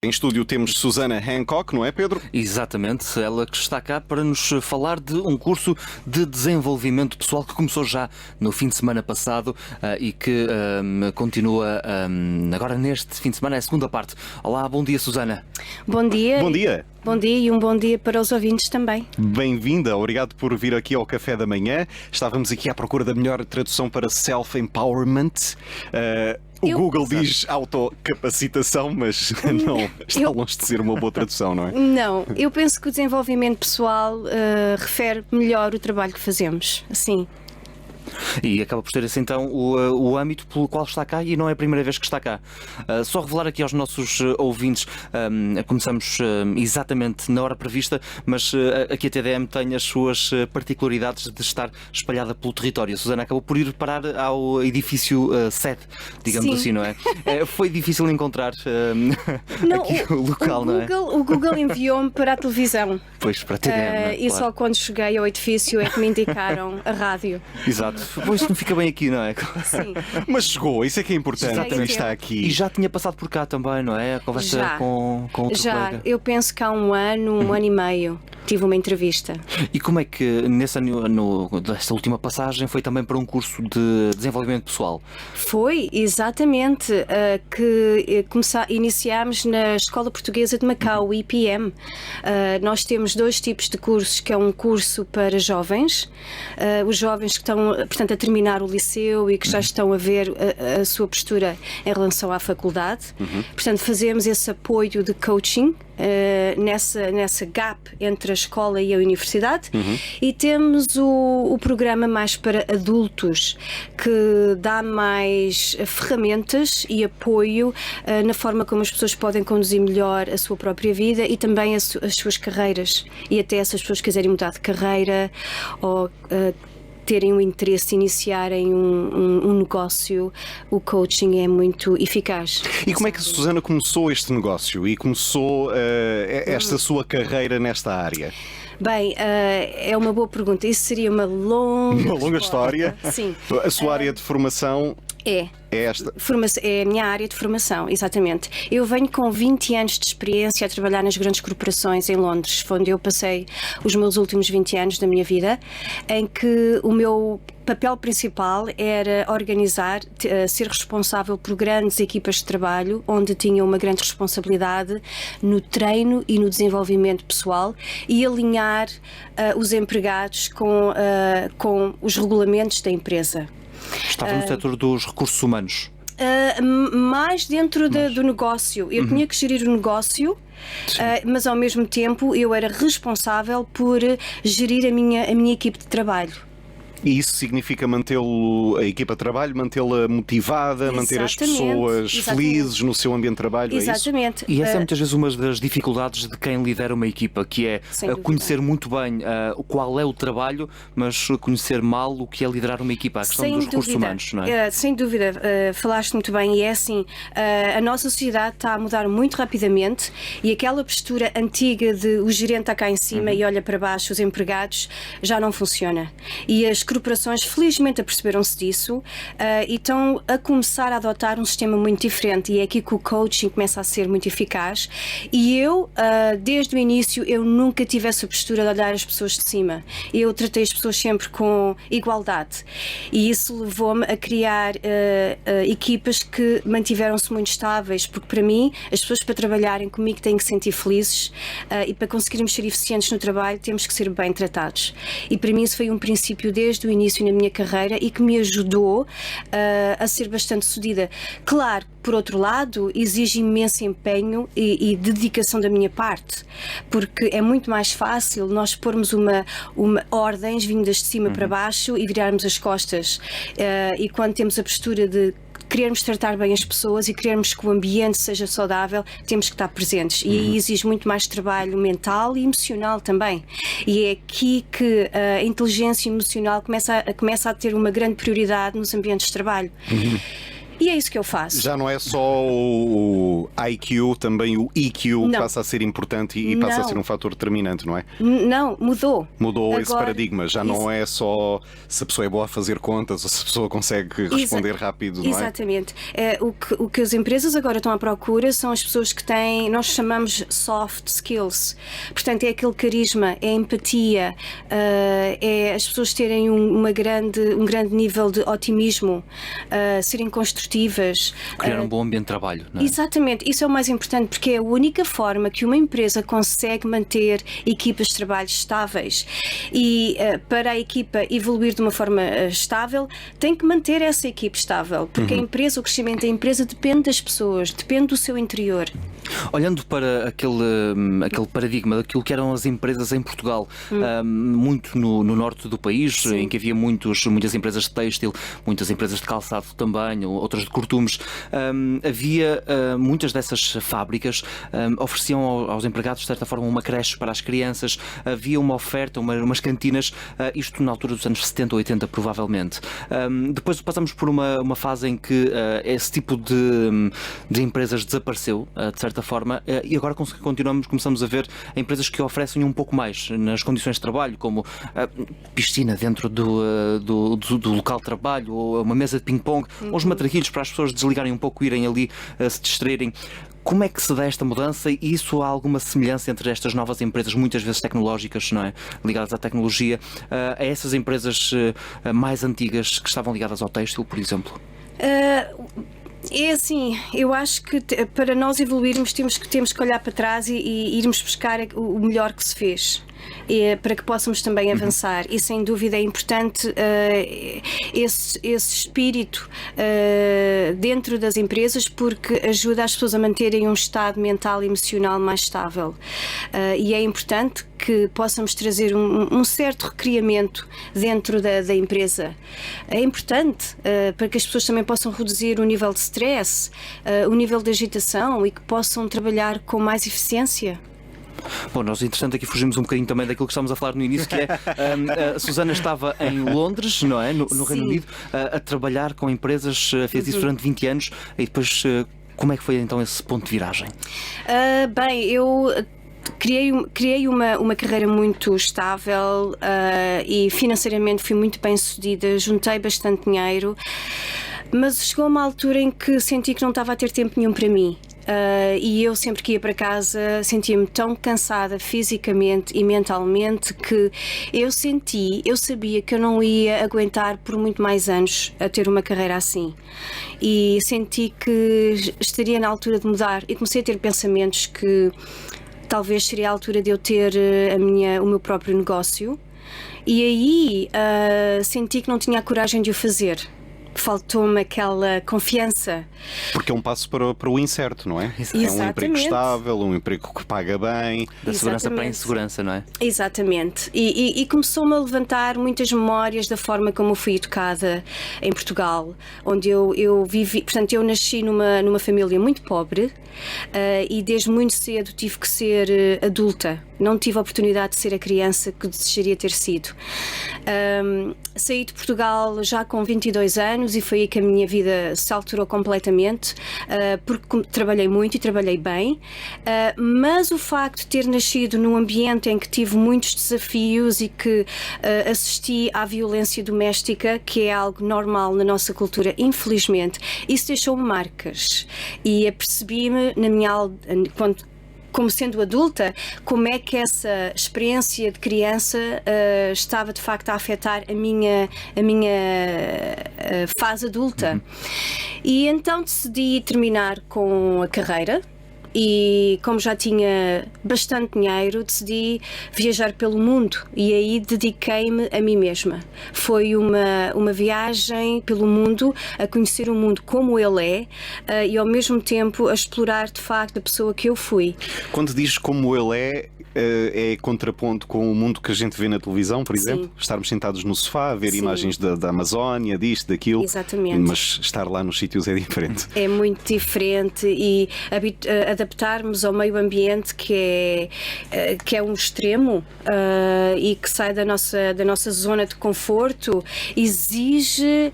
Em estúdio temos Susana Hancock, não é, Pedro? Exatamente, ela que está cá para nos falar de um curso de desenvolvimento pessoal que começou já no fim de semana passado e que continua agora neste fim de semana, é a segunda parte. Olá, bom dia, Susana. Bom dia. Bom dia. Bom dia e um bom dia para os ouvintes também. Bem-vinda, obrigado por vir aqui ao Café da Manhã. Estávamos aqui à procura da melhor tradução para self-empowerment. O Google diz autocapacitação, mas não, está longe de ser uma boa tradução, não é? Não, eu penso que o desenvolvimento pessoal refere melhor o trabalho que fazemos, sim. E acaba por ser esse então o âmbito pelo qual está cá e não é a primeira vez que está cá. Só revelar aqui aos nossos ouvintes, começamos exatamente na hora prevista, mas aqui a TDM tem as suas particularidades de estar espalhada pelo território. A Susana acabou por ir parar ao edifício sede, digamos assim, não é? Foi difícil encontrar aqui o local, não é? O Google enviou-me para a televisão. Pois, para a TDM. E só quando cheguei ao edifício é que me indicaram a rádio. Exato. Pois não fica bem aqui, não é? Sim. Mas chegou, isso é que é importante, está aqui. E já tinha passado por cá também, não é? A conversa Já. com outro colega. Eu penso que há um ano e meio, tive uma entrevista. E como é que nesse ano, desta última passagem foi também para um curso de desenvolvimento pessoal? Foi, exatamente, que iniciámos na Escola Portuguesa de Macau, o IPM. Nós temos dois tipos de cursos, que é um curso para jovens, os jovens que estão, portanto, a terminar o liceu e que já estão a ver a sua postura em relação à faculdade. Portanto, fazemos esse apoio de coaching nessa gap entre a escola e a universidade. E temos o programa mais para adultos, que dá mais ferramentas e apoio na forma como as pessoas podem conduzir melhor a sua própria vida e também as suas carreiras. E até se as pessoas quiserem mudar de carreira ou terem o interesse de iniciarem um negócio, o coaching é muito eficaz. E como é que a Susana começou este negócio e começou esta sua carreira nesta área? Bem, é uma boa pergunta. Isso seria uma longa história. Sim. A sua área de formação é esta? É a minha área de formação, exatamente. Eu venho com 20 anos de experiência a trabalhar nas grandes corporações em Londres, onde eu passei os meus últimos 20 anos da minha vida, em que o meu papel principal era organizar, ser responsável por grandes equipas de trabalho, onde tinha uma grande responsabilidade no treino e no desenvolvimento pessoal e alinhar os empregados com os regulamentos da empresa. Estava no setor dos recursos humanos. Mais dentro do negócio. Eu tinha que gerir o negócio, mas ao mesmo tempo eu era responsável por gerir a minha equipe de trabalho. E isso significa manter a equipa de trabalho, mantê-la motivada, manter as pessoas felizes no seu ambiente de trabalho. Exatamente. E essa é muitas vezes uma das dificuldades de quem lidera uma equipa, que é conhecer muito bem qual é o trabalho, mas conhecer mal o que é liderar uma equipa, a questão dos recursos humanos, não é? Sem dúvida, falaste muito bem, e é assim, a nossa sociedade está a mudar muito rapidamente e aquela postura antiga de o gerente está cá em cima e olha para baixo os empregados já não funciona. E as corporações felizmente aperceberam-se disso e estão a começar a adotar um sistema muito diferente, e é aqui que o coaching começa a ser muito eficaz. E eu, desde o início, eu nunca tive essa postura de olhar as pessoas de cima. Eu tratei as pessoas sempre com igualdade e isso levou-me a criar equipas que mantiveram-se muito estáveis, porque para mim as pessoas para trabalharem comigo têm que se sentir felizes e para conseguirmos ser eficientes no trabalho temos que ser bem tratados. E para mim isso foi um princípio desde o início na minha carreira e que me ajudou a ser bastante sucedida. Claro, por outro lado, exige imenso empenho e dedicação da minha parte, porque é muito mais fácil nós pormos ordens vindas de cima para baixo e virarmos as costas. E quando temos a postura de querermos tratar bem as pessoas e querermos que o ambiente seja saudável, temos que estar presentes. E aí exige muito mais trabalho mental e emocional também. E é aqui que a inteligência emocional começa a ter uma grande prioridade nos ambientes de trabalho. E é isso que eu faço. Já não é só o IQ, também o EQ Não. passa a ser importante e passa a Não. ser um fator determinante, não é? Não, mudou. Mudou esse Agora, paradigma. Já não é só se a pessoa é boa a fazer contas ou se a pessoa consegue responder rápido, não é? Exatamente. O que as empresas agora estão à procura são as pessoas que têm, nós chamamos soft skills. Portanto, é aquele carisma, é a empatia, é as pessoas terem um grande nível de otimismo, serem construtivas. Criar um bom ambiente de trabalho, não é? Exatamente, isso é o mais importante, porque é a única forma que uma empresa consegue manter equipas de trabalho estáveis. E para a equipa evoluir de uma forma estável, tem que manter essa equipe estável, porque a empresa, o crescimento da empresa depende das pessoas, depende do seu interior. Olhando para aquele paradigma daquilo que eram as empresas em Portugal, muito no norte do país, em que havia muitas empresas de têxtil, muitas empresas de calçado também, outras de cortumes, havia muitas dessas fábricas ofereciam aos empregados de certa forma uma creche para as crianças, havia uma oferta, umas cantinas, isto na altura dos anos 70 ou 80 provavelmente. Depois passamos por uma fase em que esse tipo de empresas desapareceu, de certa forma, e agora começamos a ver empresas que oferecem um pouco mais nas condições de trabalho, como piscina dentro do local de trabalho, ou uma mesa de ping-pong, ou os matraquilhos para as pessoas desligarem um pouco, irem ali se distraírem. Como é que se dá esta mudança e isso há alguma semelhança entre estas novas empresas, muitas vezes tecnológicas, não é? Ligadas à tecnologia, a essas empresas mais antigas que estavam ligadas ao têxtil, por exemplo? É assim, eu acho que para nós evoluirmos temos que olhar para trás e irmos buscar o melhor que se fez. Para que possamos também avançar, e sem dúvida é importante esse espírito dentro das empresas, porque ajuda as pessoas a manterem um estado mental e emocional mais estável, e é importante que possamos trazer um certo recriamento dentro da empresa. É importante para que as pessoas também possam reduzir o nível de stress, o nível de agitação, e que possam trabalhar com mais eficiência. Bom, nós entretanto aqui fugimos um bocadinho também daquilo que estávamos a falar no início, que é a Susana estava em Londres, não é? No Reino Unido, a trabalhar com empresas, fez isso durante 20 anos e depois como é que foi então esse ponto de viragem? Bem, eu criei uma carreira muito estável e financeiramente fui muito bem sucedida, juntei bastante dinheiro, mas chegou uma altura em que senti que não estava a ter tempo nenhum para mim. E eu sempre que ia para casa sentia-me tão cansada fisicamente e mentalmente que eu sabia que eu não ia aguentar por muito mais anos a ter uma carreira assim, e senti que estaria na altura de mudar, e comecei a ter pensamentos que talvez seria a altura de eu ter o meu próprio negócio, e aí senti que não tinha a coragem de o fazer. Faltou-me aquela confiança. Porque é um passo para o incerto, não é? Exatamente. É um emprego estável, um emprego que paga bem. Da segurança para a insegurança, não é? Exatamente. E começou-me a levantar muitas memórias da forma como eu fui educada em Portugal, onde eu vivi. Portanto, eu nasci numa família muito pobre e desde muito cedo tive que ser adulta. Não tive a oportunidade de ser a criança que desejaria ter sido. Saí de Portugal já com 22 anos e foi aí que a minha vida se alterou completamente, porque trabalhei muito e trabalhei bem, mas o facto de ter nascido num ambiente em que tive muitos desafios e que assisti à violência doméstica, que é algo normal na nossa cultura, infelizmente, isso deixou-me marcas, e apercebi-me como sendo adulta, como é que essa experiência de criança estava de facto a afetar a minha fase adulta. E então decidi terminar com a carreira. E como já tinha bastante dinheiro, decidi viajar pelo mundo, e aí dediquei-me a mim mesma. Foi uma viagem pelo mundo, a conhecer o mundo como ele é, e ao mesmo tempo a explorar de facto a pessoa que eu fui. Quando dizes como ele é contraponto com o mundo que a gente vê na televisão, por exemplo? Sim. Estarmos sentados no sofá, a ver Sim. imagens da Amazónia, disto, daquilo. Exatamente. Mas estar lá nos sítios é diferente. É muito diferente, e adaptarmos ao meio ambiente que é um extremo e que sai da nossa zona de conforto, exige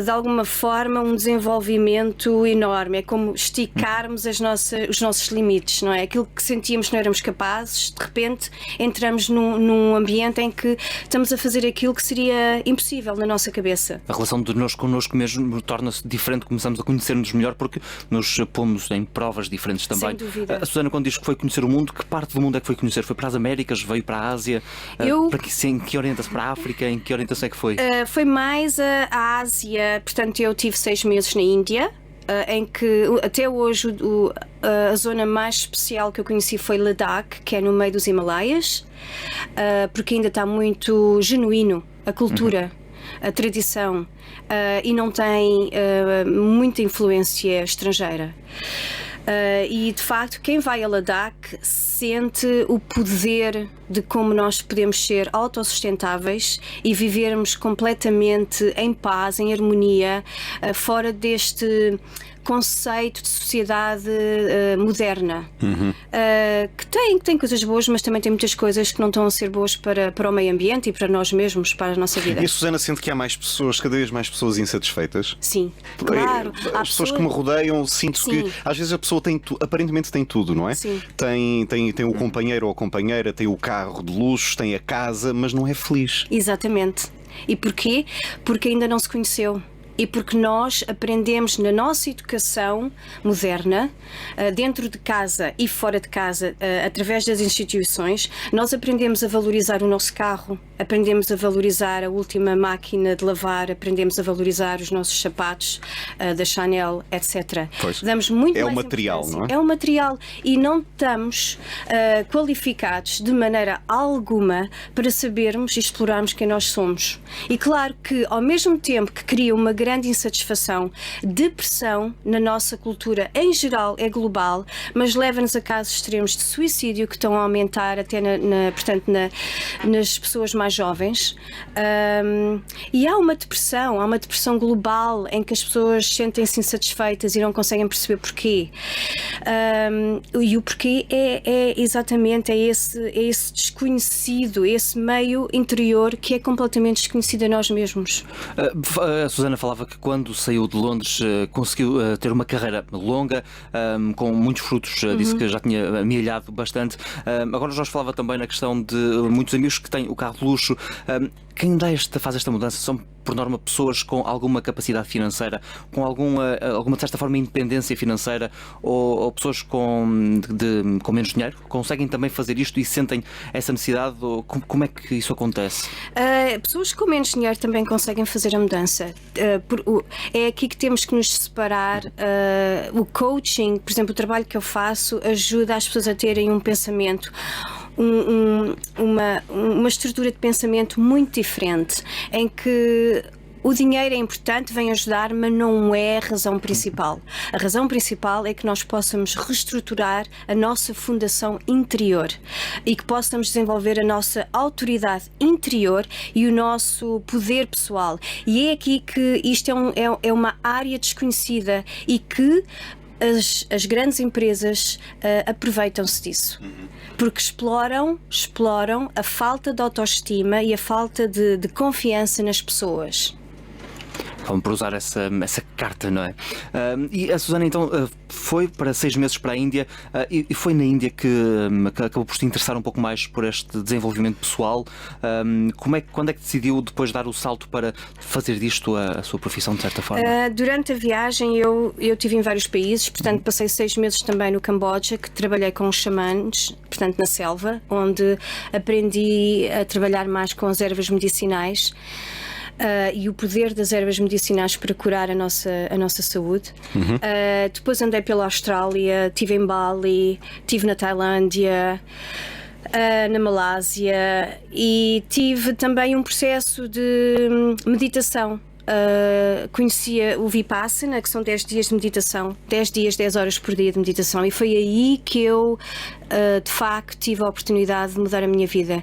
de alguma forma um desenvolvimento enorme. É como esticarmos os nossos limites, não é? Aquilo que sentíamos que não éramos capazes, de repente entramos num ambiente em que estamos a fazer aquilo que seria impossível na nossa cabeça. A relação de nós connosco mesmo torna-se diferente, começamos a conhecer-nos melhor porque nos pomos em provas diferentes também. Sem dúvida. A Susana, quando diz que foi conhecer o mundo, que parte do mundo é que foi conhecer? Foi para as Américas? Veio para a Ásia? Em que orienta-se? Para a África? Em que orientação é que foi? Foi mais a Ásia, portanto eu tive 6 meses na Índia, em que até hoje a zona mais especial que eu conheci foi Ladakh, que é no meio dos Himalaias, porque ainda está muito genuíno a cultura, a tradição, e não tem muita influência estrangeira. E de facto, quem vai a Ladakh sente o poder de como nós podemos ser autossustentáveis e vivermos completamente em paz, em harmonia, fora deste conceito de sociedade moderna, que tem coisas boas, mas também tem muitas coisas que não estão a ser boas para o meio ambiente e para nós mesmos, para a nossa vida. E a Susana sente que há mais pessoas, cada vez mais pessoas insatisfeitas? Sim, claro. As pessoas que me rodeiam, sinto que às vezes a pessoa aparentemente tem tudo, não é? Sim. Tem o companheiro ou a companheira, tem o carro de luxo, tem a casa, mas não é feliz. Exatamente. E porquê? Porque ainda não se conheceu. E porque nós aprendemos na nossa educação moderna, dentro de casa e fora de casa, através das instituições, nós aprendemos a valorizar o nosso carro, aprendemos a valorizar a última máquina de lavar, aprendemos a valorizar os nossos sapatos da Chanel, etc. Pois. Damos muito É mais o material, importância. não é? É o material e não estamos qualificados de maneira alguma para sabermos e explorarmos quem nós somos. E claro que ao mesmo tempo que cria uma grande insatisfação, depressão na nossa cultura em geral é global, mas leva-nos a casos extremos de suicídio que estão a aumentar até nas pessoas mais jovens. E há uma depressão global em que as pessoas sentem-se insatisfeitas e não conseguem perceber porquê. E o porquê é exatamente esse desconhecido, esse meio interior que é completamente desconhecido a nós mesmos. A Susana falava que quando saiu de Londres conseguiu ter uma carreira longa, com muitos frutos, disse que já tinha amealhado bastante. Agora Jorge falava também na questão de muitos amigos que têm o carro de luxo. Quem faz esta mudança são, por norma, pessoas com alguma capacidade financeira, com alguma, de certa forma, independência financeira, ou pessoas com menos dinheiro? Conseguem também fazer isto e sentem essa necessidade? Como é que isso acontece? Pessoas com menos dinheiro também conseguem fazer a mudança. É aqui que temos que nos separar. O coaching, por exemplo, o trabalho que eu faço, ajuda as pessoas a terem um pensamento, uma estrutura de pensamento muito diferente, em que o dinheiro é importante, vem ajudar, mas não é a razão principal. A razão principal é que nós possamos reestruturar a nossa fundação interior e que possamos desenvolver a nossa autoridade interior e o nosso poder pessoal. E é aqui que isto é uma área desconhecida e que as grandes empresas aproveitam-se disso. Porque exploram a falta de autoestima e a falta de confiança nas pessoas. Vamos para usar essa carta, não é? E a Susana então foi para 6 meses para a Índia e foi na Índia que acabou por se interessar um pouco mais por este desenvolvimento pessoal. Quando é que decidiu depois dar o salto para fazer disto a sua profissão, de certa forma? Durante a viagem eu estive em vários países, portanto passei 6 meses também no Camboja, que trabalhei com os xamãs, portanto na selva, onde aprendi a trabalhar mais com as ervas medicinais. E o poder das ervas medicinais para curar a nossa saúde. Depois andei pela Austrália, estive em Bali, estive na Tailândia, na Malásia, e tive também um processo de meditação. Conhecia o Vipassana, que são 10 dias de meditação, 10 dias, 10 horas por dia de meditação, e foi aí que eu de facto tive a oportunidade de mudar a minha vida.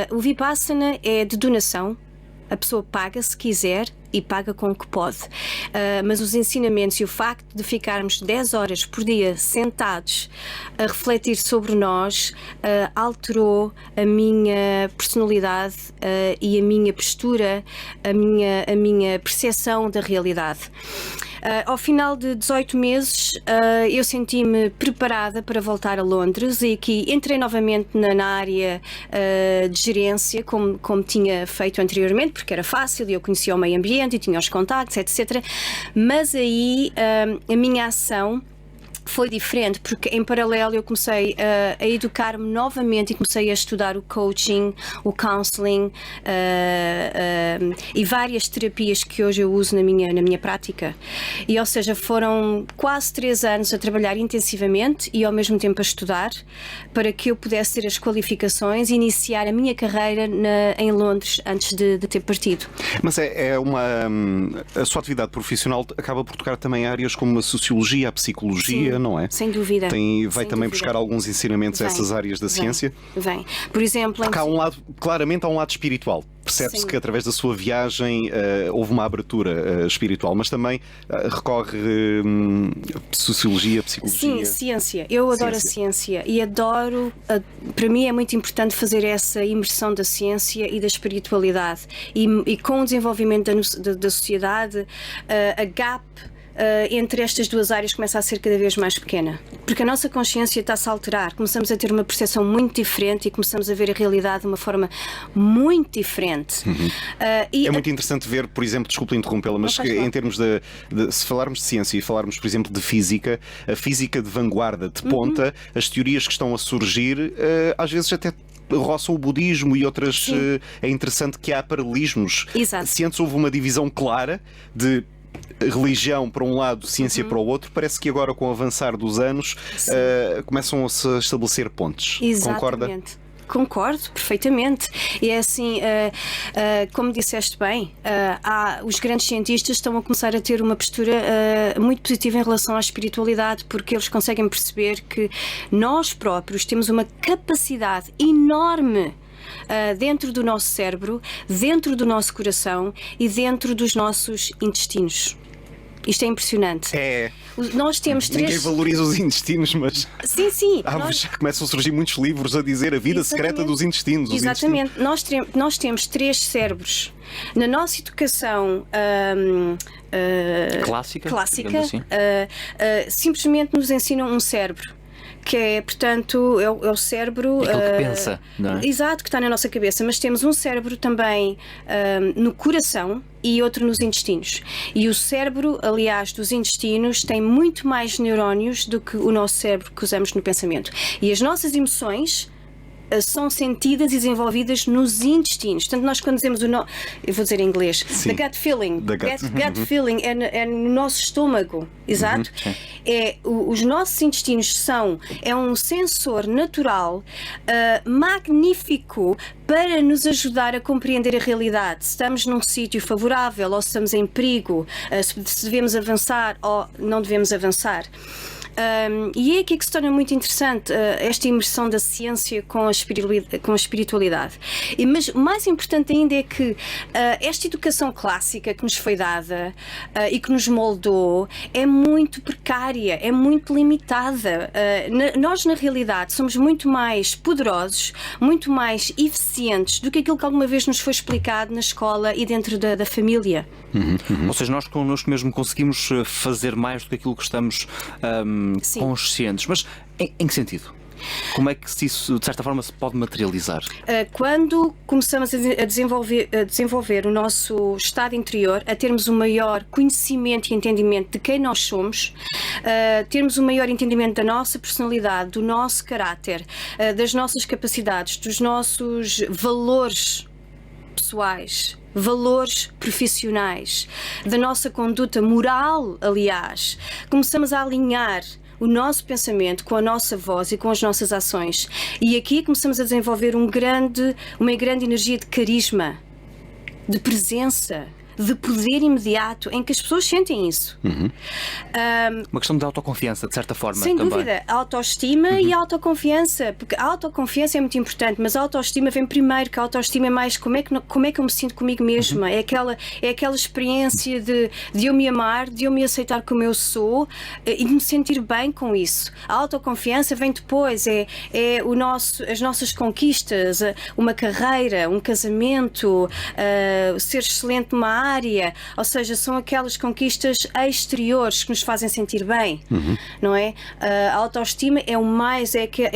O Vipassana é de donação. A pessoa paga se quiser e paga com o que pode. Mas os ensinamentos e o facto de ficarmos 10 horas por dia sentados a refletir sobre nós alterou a minha personalidade e a minha postura, a minha percepção da realidade. Ao final de 18 meses, eu senti-me preparada para voltar a Londres e aqui entrei novamente na área de gerência, como tinha feito anteriormente, porque era fácil e eu conhecia o meio ambiente e tinha os contactos, etc. Mas aí a minha ação foi diferente, porque em paralelo eu comecei a educar-me novamente e comecei a estudar o coaching, o counseling e várias terapias que hoje eu uso na minha prática. E, ou seja, foram quase 3 anos a trabalhar intensivamente e ao mesmo tempo a estudar para que eu pudesse ter as qualificações e iniciar a minha carreira em Londres antes de ter partido. Mas a sua atividade profissional acaba por tocar também áreas como a sociologia, a psicologia. Sim, não é? Sem dúvida. Vai também buscar alguns ensinamentos a essas áreas da ciência? Vem. Por exemplo... Porque claramente há um lado espiritual. Percebe-se que através da sua viagem houve uma abertura espiritual, mas também recorre sociologia, psicologia. Sim, ciência. Eu adoro a ciência e adoro, para mim é muito importante fazer essa imersão da ciência e da espiritualidade. E com o desenvolvimento da sociedade, a gap entre estas duas áreas começa a ser cada vez mais pequena, porque a nossa consciência está-se a alterar, começamos a ter uma percepção muito diferente e começamos a ver a realidade de uma forma muito diferente. É muito interessante ver, por exemplo, desculpe interrompê-la, mas em termos se falarmos de ciência e falarmos, por exemplo, de física, a física de vanguarda, de ponta, as teorias que estão a surgir, às vezes até roçam o budismo e outras. É interessante que há paralelismos. Exato. Se antes houve uma divisão clara de religião para um lado, ciência para o outro, parece que agora, com o avançar dos anos, começam a se estabelecer pontes. Exatamente. Concorda? Concordo perfeitamente. E é assim, como disseste bem, os grandes cientistas estão a começar a ter uma postura muito positiva em relação à espiritualidade, porque eles conseguem perceber que nós próprios temos uma capacidade enorme dentro do nosso cérebro, dentro do nosso coração e dentro dos nossos intestinos. Isto é impressionante. Nós temos Ninguém valoriza os intestinos, mas sim. Já começam a surgir muitos livros a dizer a vida secreta dos intestinos. Exatamente. Nós temos 3 cérebros. Na nossa educação clássica assim. Simplesmente nos ensinam um cérebro, que é, portanto, é o cérebro... Aquilo que pensa, não é? Exato, que está na nossa cabeça, mas temos um cérebro também no coração e outro nos intestinos. E o cérebro, aliás, dos intestinos tem muito mais neurónios do que o nosso cérebro que usamos no pensamento. E as nossas emoções são sentidas e desenvolvidas nos intestinos. Portanto, nós quando dizemos eu vou dizer em inglês, the gut feeling. Gut feeling é no nosso estômago, exato? Os nossos intestinos é um sensor natural magnífico para nos ajudar a compreender a realidade. Se estamos num sítio favorável ou se estamos em perigo, se devemos avançar ou não devemos avançar. E é aqui que se torna muito interessante esta imersão da ciência com a espiritualidade. Mas o mais importante ainda é que esta educação clássica que nos foi dada e que nos moldou é muito precária, é muito limitada. Nós, na realidade, somos muito mais poderosos, muito mais eficientes do que aquilo que alguma vez nos foi explicado na escola e dentro da família. Ou seja, nós connosco mesmo conseguimos fazer mais do que aquilo que estamos conscientes. Mas em que sentido? Como é que isso, de certa forma, se pode materializar? Quando começamos a desenvolver o nosso estado interior, a termos um maior conhecimento e entendimento de quem nós somos, termos um maior entendimento da nossa personalidade, do nosso caráter, das nossas capacidades, dos nossos valores pessoais, valores profissionais, da nossa conduta moral, aliás, começamos a alinhar o nosso pensamento com a nossa voz e com as nossas ações. E aqui começamos a desenvolver uma grande energia de carisma, de presença, de poder imediato em que as pessoas sentem isso. Uma questão de autoconfiança, de certa forma. Sem também. dúvida, a autoestima e a autoconfiança, porque a autoconfiança é muito importante, mas a autoestima vem primeiro, que a autoestima é mais como é que eu me sinto comigo mesma, é aquela experiência de eu me amar, de eu me aceitar como eu sou e de me sentir bem com isso. A autoconfiança vem depois, as nossas conquistas, uma carreira, um casamento, ser excelente numa área, ou seja, são aquelas conquistas exteriores que nos fazem sentir bem, não é? A autoestima é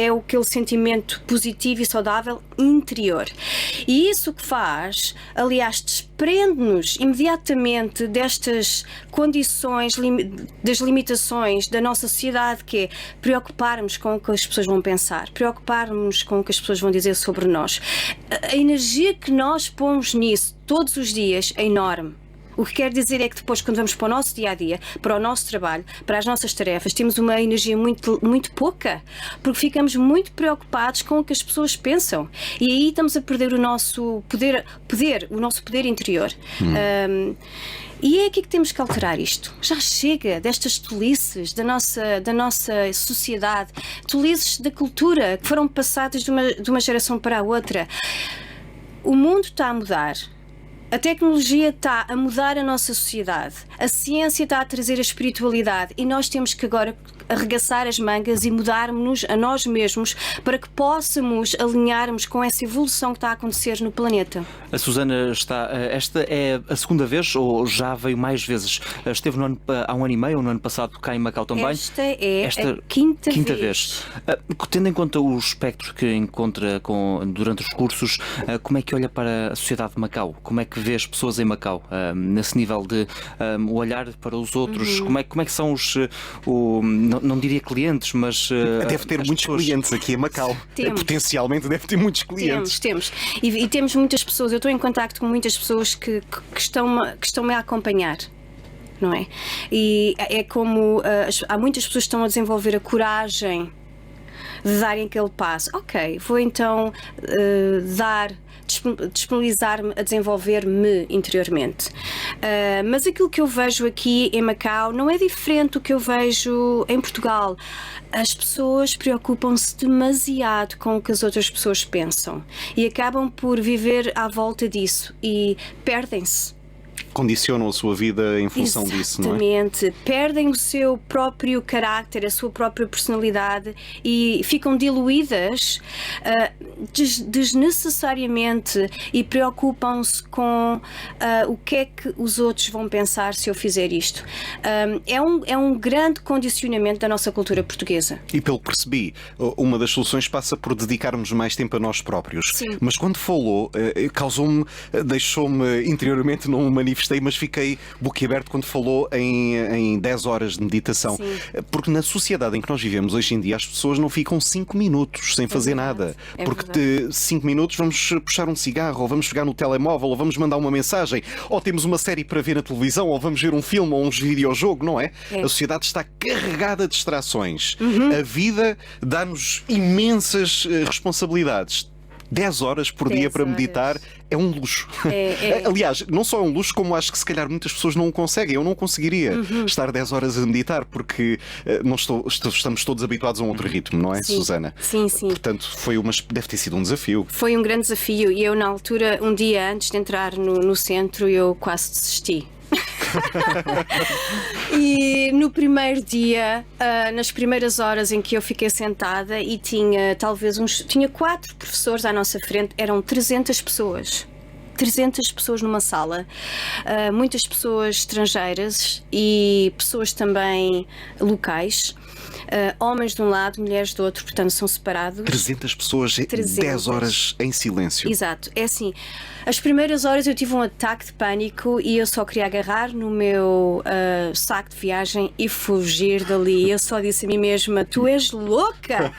aquele sentimento positivo e saudável interior. E isso que faz, aliás, desprende-nos imediatamente destas condições, das limitações da nossa sociedade, que é preocuparmos com o que as pessoas vão pensar, preocuparmos com o que as pessoas vão dizer sobre nós. A energia que nós pomos nisso todos os dias é enorme. O que quer dizer é que depois, quando vamos para o nosso dia-a-dia, para o nosso trabalho, para as nossas tarefas, temos uma energia muito, muito pouca, porque ficamos muito preocupados com o que as pessoas pensam. E aí estamos a perder o nosso poder interior. E é aqui que temos que alterar isto. Já chega destas tolices da nossa sociedade, tolices da cultura que foram passadas de uma geração para a outra. O mundo está a mudar. A tecnologia está a mudar a nossa sociedade, a ciência está a trazer a espiritualidade e nós temos que agora arregaçar as mangas e mudarmos-nos a nós mesmos para que possamos alinharmos com essa evolução que está a acontecer no planeta. A Susana esta é a segunda vez ou já veio mais vezes? Esteve há um ano e meio ou no ano passado cá em Macau também? Esta é a quinta vez. Tendo em conta o espectro que encontra durante os cursos, como é que olha para a sociedade de Macau? Como é que vê as pessoas em Macau? Nesse nível de o olhar para os outros, como é que são não diria clientes, mas deve ter muitos clientes aqui em Macau. Potencialmente deve ter muitos clientes. Temos. E temos muitas pessoas. Eu estou em contacto com muitas pessoas que estão-me a acompanhar. Não é? E é como há muitas pessoas que estão a desenvolver a coragem de darem aquele passo. Ok, vou então disponibilizar-me a desenvolver-me interiormente. Mas aquilo que eu vejo aqui em Macau não é diferente do que eu vejo em Portugal. As pessoas preocupam-se demasiado com o que as outras pessoas pensam e acabam por viver à volta disso e perdem-se. Condicionam a sua vida em função disso, não é? Exatamente. Perdem o seu próprio carácter, a sua própria personalidade e ficam diluídas desnecessariamente e preocupam-se com o que é que os outros vão pensar se eu fizer isto. É um grande condicionamento da nossa cultura portuguesa. E pelo que percebi, uma das soluções passa por dedicarmos mais tempo a nós próprios. Sim. Mas quando falou, deixou-me interiormente num manifestei, mas fiquei boquiaberto quando falou em 10 horas de meditação. Sim. Porque na sociedade em que nós vivemos hoje em dia, as pessoas não ficam 5 minutos sem fazer nada. Porque 5 minutos vamos puxar um cigarro, ou vamos pegar no telemóvel, ou vamos mandar uma mensagem, ou temos uma série para ver na televisão, ou vamos ver um filme ou um videojogo, não é? A sociedade está carregada de distrações. A vida dá-nos imensas responsabilidades. 10 horas por dia para meditar é um luxo. Aliás, não só é um luxo, como acho que se calhar muitas pessoas não o conseguem. Eu não conseguiria estar 10 horas a meditar porque estamos todos habituados a um outro ritmo, não é, sim. Susana? Sim. Portanto, deve ter sido um desafio. Foi um grande desafio e eu, na altura, um dia antes de entrar no centro, eu quase desisti. E no primeiro dia, nas primeiras horas em que eu fiquei sentada e tinha 4 professores à nossa frente, eram 300 pessoas. 300 pessoas numa sala, muitas pessoas estrangeiras e pessoas também locais. Homens de um lado, mulheres do outro, portanto são separados. 300 pessoas, 10 horas em silêncio. Exato, é assim. As primeiras horas eu tive um ataque de pânico e eu só queria agarrar no meu saco de viagem e fugir dali. Eu só disse a mim mesma: tu és louca!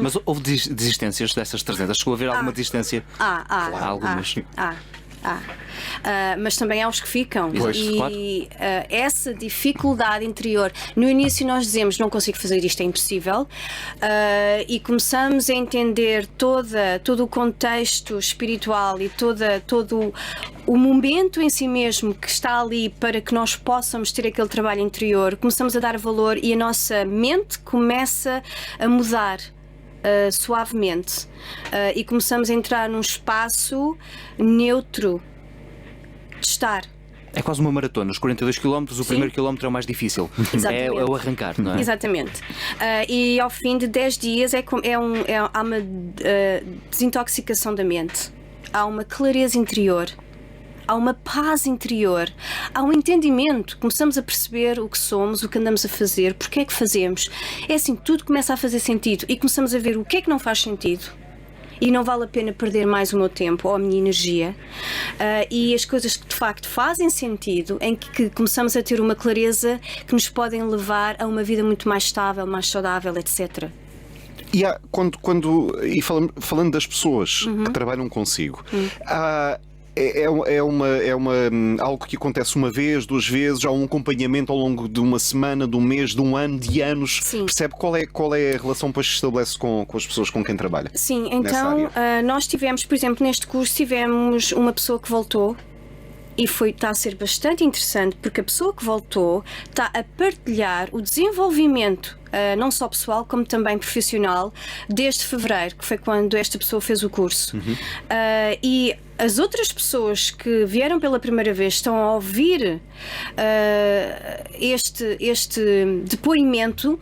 Mas houve desistências dessas 300? Chegou a haver alguma desistência? Algumas. Mas também há os que ficam. Pois, E essa dificuldade interior, no início nós dizemos não consigo fazer isto, é impossível, e começamos a entender todo o contexto espiritual e todo o momento em si mesmo que está ali para que nós possamos ter aquele trabalho interior, começamos a dar valor e a nossa mente começa a mudar. Suavemente, e começamos a entrar num espaço neutro de estar. É quase uma maratona, os 42 km, o primeiro quilómetro é o mais difícil. É o arrancar, não é? Exatamente. E ao fim de 10 dias há uma desintoxicação da mente, há uma clareza interior. Há uma paz interior, há um entendimento, começamos a perceber o que somos, o que andamos a fazer, porque é que fazemos. É assim, tudo começa a fazer sentido e começamos a ver o que é que não faz sentido e não vale a pena perder mais o meu tempo ou a minha energia, e as coisas que de facto fazem sentido, em que começamos a ter uma clareza que nos podem levar a uma vida muito mais estável, mais saudável, etc. E falando das pessoas que trabalham consigo, algo que acontece uma vez, 2 vezes, há um acompanhamento ao longo de uma semana, de um mês, de um ano, de anos. Sim. Percebe qual é a relação depois que se estabelece com as pessoas com quem trabalha? Sim, então nós tivemos, por exemplo, neste curso tivemos uma pessoa que voltou e está a ser bastante interessante porque a pessoa que voltou está a partilhar o desenvolvimento não só pessoal como também profissional desde fevereiro, que foi quando esta pessoa fez o curso. E as outras pessoas que vieram pela primeira vez estão a ouvir este depoimento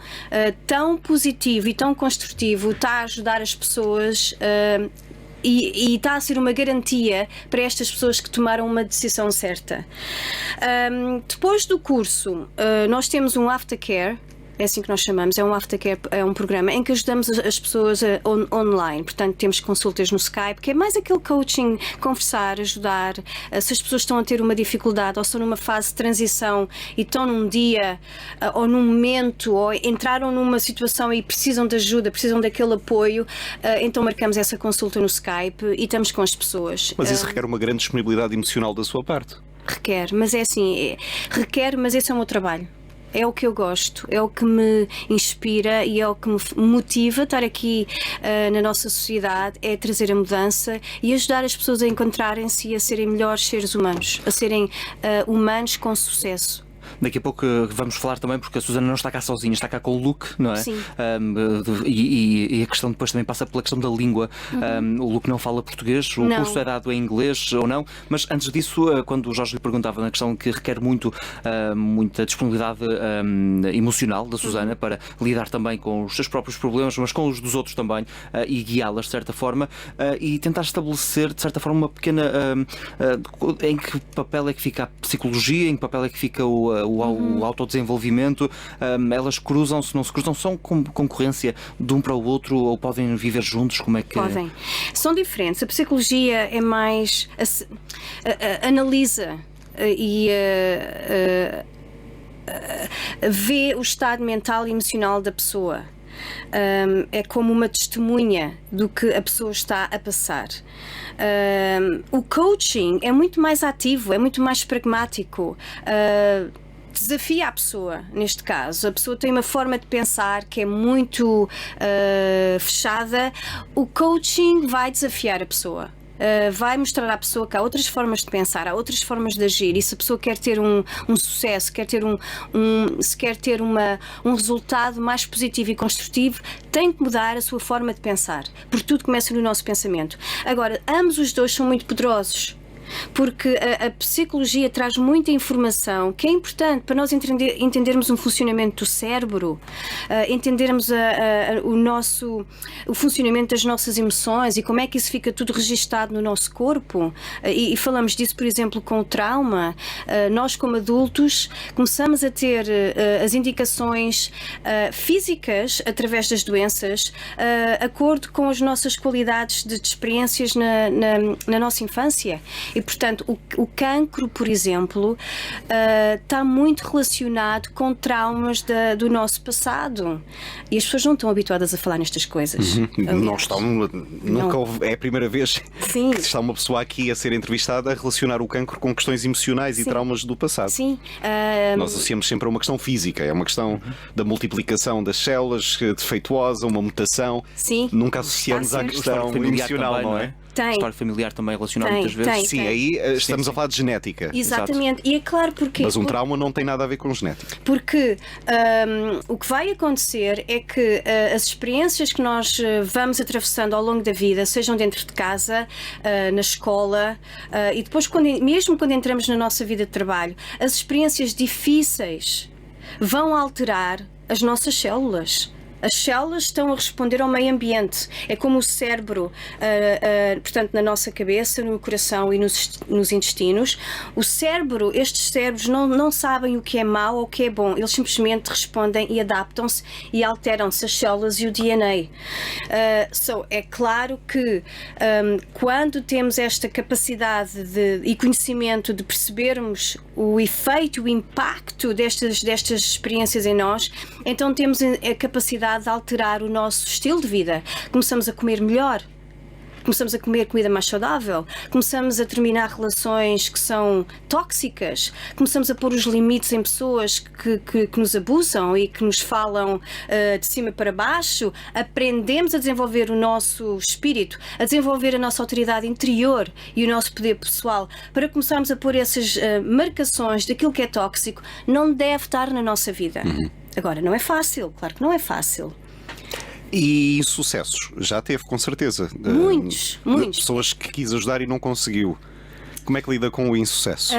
tão positivo e tão construtivo, está a ajudar as pessoas e está a ser uma garantia para estas pessoas que tomaram uma decisão certa. Depois do curso, nós temos um aftercare. É assim que nós chamamos, é um aftercare, é um programa em que ajudamos as pessoas online. Portanto, temos consultas no Skype, que é mais aquele coaching, conversar, ajudar. Se as pessoas estão a ter uma dificuldade ou estão numa fase de transição e estão num dia ou num momento ou entraram numa situação e precisam de ajuda, precisam daquele apoio, então marcamos essa consulta no Skype e estamos com as pessoas. Mas isso requer uma grande disponibilidade emocional da sua parte. Requer, mas é assim, mas esse é o meu trabalho. É o que eu gosto, é o que me inspira e é o que me motiva a estar aqui na nossa sociedade, é trazer a mudança e ajudar as pessoas a encontrarem-se e a serem melhores seres humanos, a serem humanos com sucesso. Daqui a pouco vamos falar também, porque a Susana não está cá sozinha, está cá com o Luke, não é? Sim. E a questão depois também passa pela questão da língua. O Luke não fala português, o curso é dado em inglês ou não, mas antes disso, quando o Jorge lhe perguntava na questão que requer muita disponibilidade emocional da Susana para lidar também com os seus próprios problemas, mas com os dos outros também, e guiá-las de certa forma, e tentar estabelecer de certa forma uma pequena em que papel é que fica a psicologia, em que papel é que fica o autodesenvolvimento. Elas cruzam-se, não se cruzam, são concorrência de um para o outro ou podem viver juntos? Como é que... Podem. São diferentes. A psicologia é mais analisa e vê o estado mental e emocional da pessoa. É como uma testemunha do que a pessoa está a passar. O coaching é muito mais ativo, é muito mais pragmático. Desafia a pessoa, neste caso. A pessoa tem uma forma de pensar que é muito fechada. O coaching vai desafiar a pessoa. Vai mostrar à pessoa que há outras formas de pensar, há outras formas de agir, e se a pessoa quer ter um sucesso, se quer ter um resultado mais positivo e construtivo, tem que mudar a sua forma de pensar, porque tudo começa no nosso pensamento. Agora, ambos os dois são muito poderosos, porque a psicologia traz muita informação que é importante para nós entendermos um funcionamento do cérebro, entendermos o funcionamento das nossas emoções e como é que isso fica tudo registado no nosso corpo. E falamos disso, por exemplo, com o trauma. Nós, como adultos, começamos a ter as indicações físicas através das doenças, de acordo com as nossas qualidades de experiências na nossa infância. E, portanto, o cancro, por exemplo, está muito relacionado com traumas do nosso passado. E as pessoas não estão habituadas a falar nestas coisas. Não estão, nunca houve, é a primeira vez Sim. que está uma pessoa aqui a ser entrevistada a relacionar o cancro com questões emocionais e traumas do passado. Sim. Nós associamos sempre a uma questão física, é uma questão da multiplicação das células, defeituosa, uma mutação. Sim. Nunca associamos Está à certo. questão Familiar emocional, também, não é? Tem. História familiar também relacionada Tem, muitas vezes. tem. Sim, aí estamos a falar de genética. Exatamente. E é claro porque. Mas um trauma não tem nada a ver com genética. Porque o que vai acontecer é que as experiências que nós vamos atravessando ao longo da vida, sejam dentro de casa, na escola e depois, mesmo quando entramos na nossa vida de trabalho, as experiências difíceis vão alterar as nossas células. As células estão a responder ao meio ambiente. É como o cérebro, portanto, na nossa cabeça, no coração e nos intestinos. O cérebro, estes cérebros não sabem o que é mau ou o que é bom. Eles simplesmente respondem e adaptam-se e alteram-se as células e o DNA. É claro que quando temos esta capacidade e conhecimento de percebermos o efeito, o impacto destas experiências em nós, então temos a capacidade de alterar o nosso estilo de vida. Começamos a comer melhor, começamos a comer comida mais saudável, começamos a terminar relações que são tóxicas, começamos a pôr os limites em pessoas que nos abusam e que nos falam de cima para baixo. Aprendemos a desenvolver o nosso espírito, a desenvolver a nossa autoridade interior e o nosso poder pessoal para começarmos a pôr essas marcações daquilo que é tóxico. Não deve estar na nossa vida. Agora, não é fácil, claro que não é fácil. E sucessos? Já teve, com certeza. Muitos. Pessoas que quis ajudar e não conseguiu. Como é que lida com o insucesso?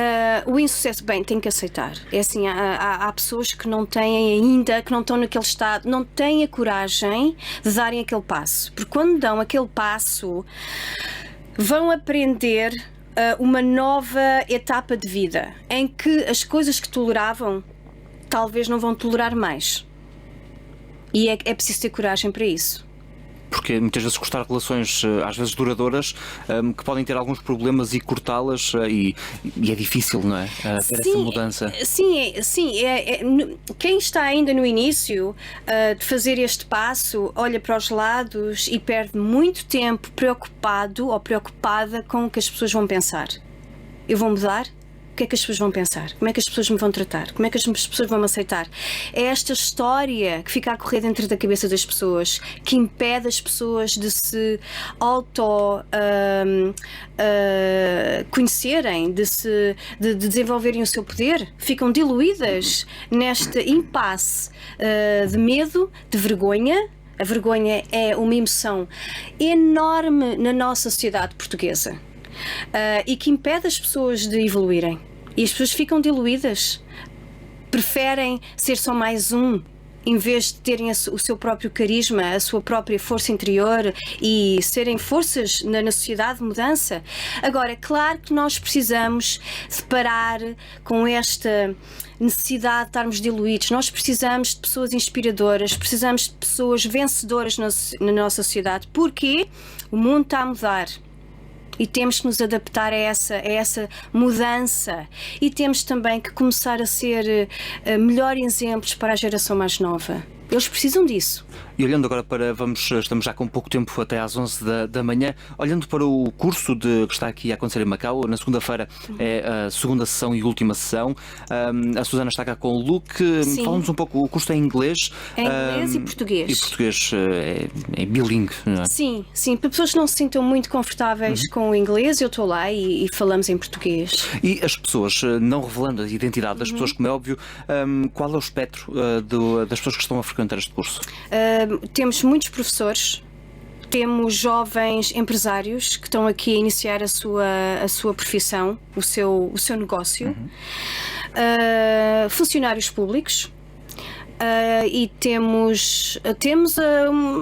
O insucesso, bem, tem que aceitar. É assim, há pessoas que não têm ainda, que não estão naquele estado, não têm a coragem de darem aquele passo. Porque quando dão aquele passo, vão aprender uma nova etapa de vida, em que as coisas que toleravam, talvez não vão tolerar mais. E é preciso ter coragem para isso. Porque muitas vezes cortar relações, às vezes duradouras, que podem ter alguns problemas e cortá-las, e é difícil, não é? Ter essa mudança. Sim. Quem está ainda no início de fazer este passo, olha para os lados e perde muito tempo preocupado ou preocupada com o que as pessoas vão pensar. Eu vou mudar? O que é que as pessoas vão pensar? Como é que as pessoas me vão tratar? Como é que as pessoas vão me aceitar? É esta história que fica a correr dentro da cabeça das pessoas, que impede as pessoas de se conhecerem, de desenvolverem o seu poder. Ficam diluídas neste impasse de medo, de vergonha. A vergonha é uma emoção enorme na nossa sociedade portuguesa. E que impede as pessoas de evoluírem. E as pessoas ficam diluídas. Preferem ser só mais um, em vez de terem o seu próprio carisma, a sua própria força interior e serem forças na sociedade de mudança. Agora, é claro que nós precisamos de parar com esta necessidade de estarmos diluídos. Nós precisamos de pessoas inspiradoras, precisamos de pessoas vencedoras na nossa sociedade, porque o mundo está a mudar. E temos que nos adaptar a essa mudança. E temos também que começar a ser melhores exemplos para a geração mais nova. Eles precisam disso. E olhando agora estamos já com pouco tempo até às 11 da manhã, olhando para o curso que está aqui a acontecer em Macau, na segunda-feira é a segunda sessão e última sessão. A Susana está cá com o Luke. Fala-nos um pouco, o curso é em inglês. É em inglês e português. E português é bilingue, não é? Sim. Para pessoas que não se sintam muito confortáveis com o inglês, eu estou lá e falamos em português. E as pessoas, não revelando a identidade das pessoas, como é óbvio, qual é o espectro das pessoas que estão a frequentar este curso? Temos muitos professores, temos jovens empresários que estão aqui a iniciar a sua profissão, o seu negócio, funcionários públicos. E temos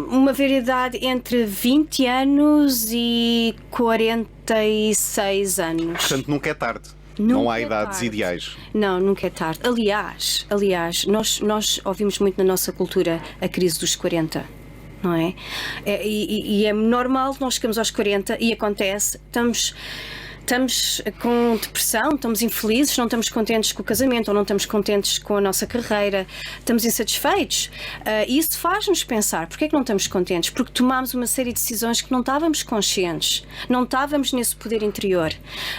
uma variedade entre 20 anos e 46 anos. Portanto, nunca é tarde. Nunca não há é idades tarde. ideais. Não, nunca é tarde. Aliás, nós ouvimos muito na nossa cultura a crise dos 40, não é? E é normal, nós chegamos aos 40 e acontece, estamos estamos com depressão, estamos infelizes, não estamos contentes com o casamento ou não estamos contentes com a nossa carreira, estamos insatisfeitos. E isso faz-nos pensar, porquê é que não estamos contentes? Porque tomámos uma série de decisões que não estávamos conscientes, não estávamos nesse poder interior.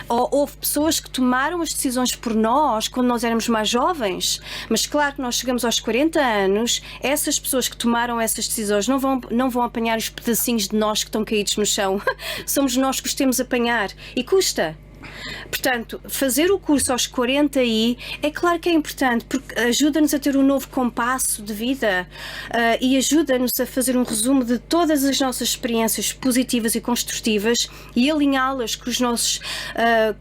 Ou houve pessoas que tomaram as decisões por nós quando nós éramos mais jovens, mas claro que nós chegamos aos 40 anos, essas pessoas que tomaram essas decisões não vão apanhar os pedacinhos de nós que estão caídos no chão. Somos nós que os temos a apanhar e custa. Portanto, fazer o curso aos 40 é claro que é importante, porque ajuda-nos a ter um novo compasso de vida e ajuda-nos a fazer um resumo de todas as nossas experiências positivas e construtivas e alinhá-las com os nossos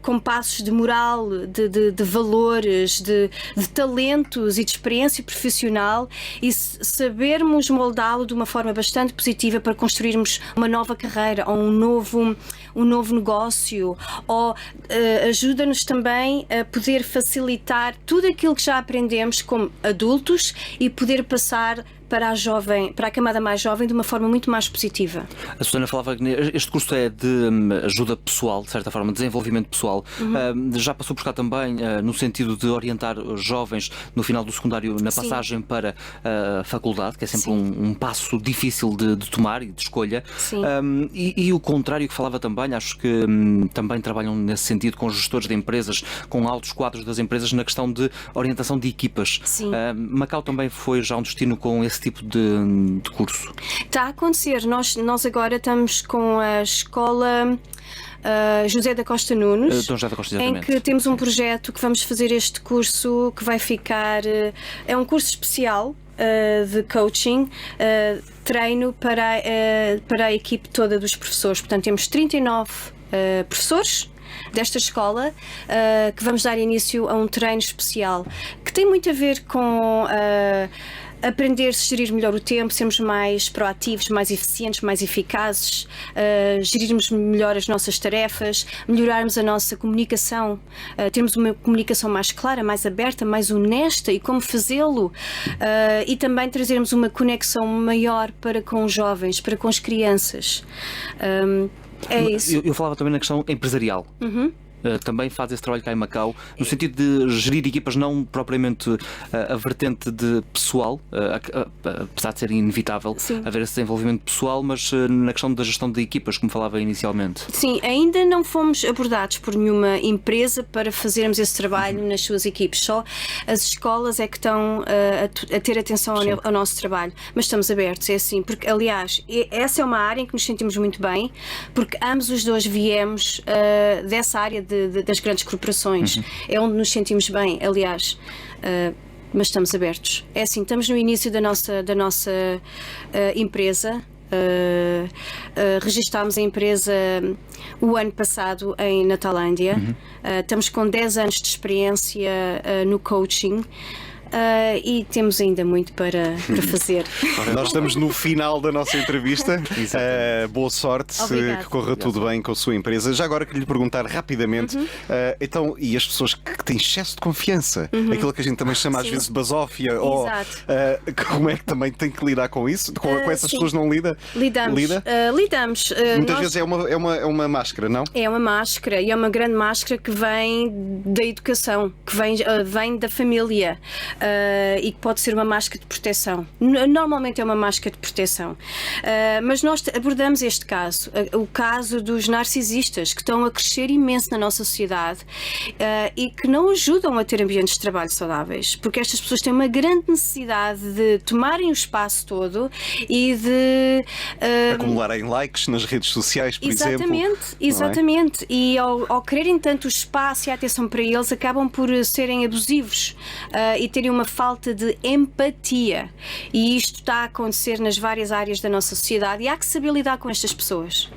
compassos de moral, de valores, de talentos e de experiência profissional e sabermos moldá-lo de uma forma bastante positiva para construirmos uma nova carreira ou um novo negócio, ou ajuda-nos também a poder facilitar tudo aquilo que já aprendemos como adultos e poder passar para a camada mais jovem de uma forma muito mais positiva. A Susana falava que este curso é de ajuda pessoal, de certa forma, desenvolvimento pessoal. Já passou por cá também no sentido de orientar jovens no final do secundário na passagem para a faculdade, que é sempre um passo difícil de tomar e de escolha. E o contrário que falava também, acho que também trabalham nesse sentido com gestores de empresas, com altos quadros das empresas na questão de orientação de equipas. Macau também foi já um destino com esse tipo de curso? Está a acontecer. Nós agora estamos com a escola José da Costa Nunes, em que temos um projeto que vamos fazer este curso que vai ficar... é um curso especial de coaching, treino para a equipe toda dos professores. Portanto, temos 39 professores desta escola que vamos dar início a um treino especial que tem muito a ver com aprender a gerir melhor o tempo, sermos mais proativos, mais eficientes, mais eficazes, gerirmos melhor as nossas tarefas, melhorarmos a nossa comunicação, termos uma comunicação mais clara, mais aberta, mais honesta e como fazê-lo, e também trazermos uma conexão maior para com os jovens, para com as crianças. É isso. Eu falava também na questão empresarial. Também faz esse trabalho cá em Macau, no sentido de gerir equipas, não propriamente a vertente de pessoal, apesar de ser inevitável haver esse desenvolvimento pessoal, mas na questão da gestão de equipas, como falava inicialmente. Sim, ainda não fomos abordados por nenhuma empresa para fazermos esse trabalho nas suas equipes, só as escolas é que estão a ter atenção ao nosso trabalho, mas estamos abertos, é assim, porque aliás, essa é uma área em que nos sentimos muito bem, porque ambos os dois viemos dessa área das grandes corporações. É onde nos sentimos bem, aliás, mas estamos abertos. É assim, estamos no início da nossa empresa. Registámos a empresa o ano passado em Natalândia. Estamos com 10 anos de experiência no coaching. E temos ainda muito para fazer. Nós estamos no final da nossa entrevista. Boa sorte, que corra tudo bem com a sua empresa. Já agora queria lhe perguntar rapidamente, então, e as pessoas que têm excesso de confiança, aquilo que a gente também chama às vezes de basófia, como é que também tem que lidar com isso? Com essas pessoas não lida? Lidamos. Muitas vezes é uma máscara, não? É uma máscara, e é uma grande máscara que vem da educação, que vem da família. E que pode ser uma máscara de proteção. Normalmente é uma máscara de proteção. Mas nós abordamos este caso, o caso dos narcisistas, que estão a crescer imenso na nossa sociedade e que não ajudam a ter ambientes de trabalho saudáveis, porque estas pessoas têm uma grande necessidade de tomarem o espaço todo e de acumularem likes nas redes sociais, por exemplo. Exatamente. E ao quererem tanto o espaço e a atenção para eles, acabam por serem abusivos e terem uma falta de empatia, e isto está a acontecer nas várias áreas da nossa sociedade e há que saber lidar com estas pessoas.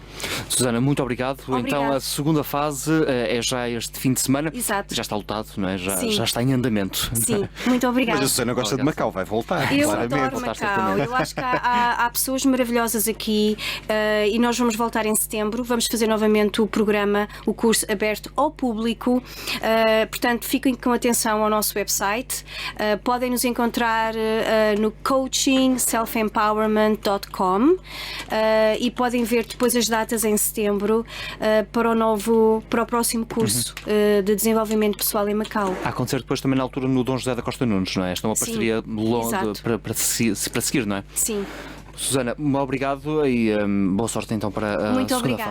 Susana, muito obrigado. Então a segunda fase é já este fim de semana. Exato. Já está lotado, não é? Já está em andamento. Sim, muito obrigada. Mas a Susana gosta de Macau, vai voltar. Eu claramente. adoro Macau. Eu acho que há pessoas maravilhosas aqui e nós vamos voltar em setembro. Vamos fazer novamente o programa, o curso aberto ao público. Portanto, fiquem com atenção ao nosso website. Podem nos encontrar no coachingselfempowerment.com e podem ver depois as datas em setembro para o próximo curso de desenvolvimento pessoal em Macau. A acontecer depois também na altura no Dom José da Costa Nunes, não é? Esta é uma Sim, parceria longa exato. para seguir, não é? Sim. Susana, obrigado e boa sorte então para a Muito segunda obrigada. fase.